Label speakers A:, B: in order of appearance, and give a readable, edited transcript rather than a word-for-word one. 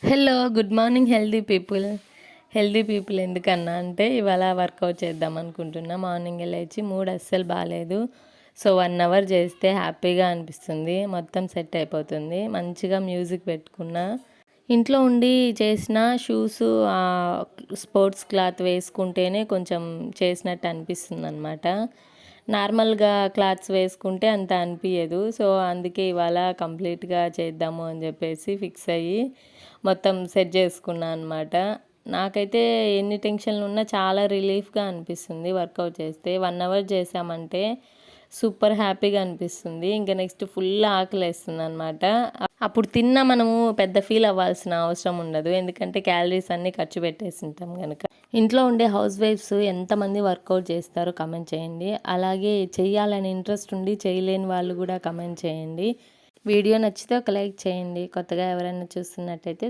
A: Hello good morning healthy people ఎందుకన్నా అంటే ఇవాళ వర్కౌట్ చేద్దాం అనుకుంటున్నా. మార్నింగ్ లేచి మూడ్ అస్సలు బాగాలేదు. సో 1 అవర్ చేస్తే హ్యాపీగా అనిపిస్తుంది, మొత్తం సెట్ అయిపోతుంది. మంచిగా మ్యూజిక్ పెట్టుకున్నా, ఇంట్లో ఉండి చేసిన షూస్ స్పోర్ట్స్ క్లాత్ వేసుకుంటేనే కొంచెం చేసినట్టు అనిపిస్తుంది అనమాట. నార్మల్గా క్లాత్స్ వేసుకుంటే అంత అనిపించదు. సో అందుకే ఇవాళ కంప్లీట్గా చేద్దాము అని చెప్పేసి ఫిక్స్ అయ్యి మొత్తం సెట్ చేసుకున్నాను అనమాట. నాకైతే ఎన్ని టెన్షన్లు ఉన్నా చాలా రిలీఫ్గా అనిపిస్తుంది వర్కౌట్ చేస్తే. 1 అవర్ చేసామంటే సూపర్ హ్యాపీగా అనిపిస్తుంది. ఇంకా నెక్స్ట్ ఫుల్ ఆకలేస్తుంది అనమాట. అప్పుడు తిన్నా మనము పెద్ద ఫీల్ అవ్వాల్సిన అవసరం ఉండదు, ఎందుకంటే క్యాలరీస్ అన్నీ ఖర్చు పెట్టేసి ఉంటాం కనుక. ఇంట్లో ఉండే హౌస్ వైఫ్స్ ఎంతమంది వర్కౌట్ చేస్తారో కమెంట్ చేయండి. అలాగే చెయ్యాలని ఇంట్రెస్ట్ ఉండి చేయలేని వాళ్ళు కూడా కమెంట్ చేయండి. వీడియో నచ్చితే ఒక లైక్ చేయండి. కొత్తగా ఎవరైనా చూస్తున్నట్టయితే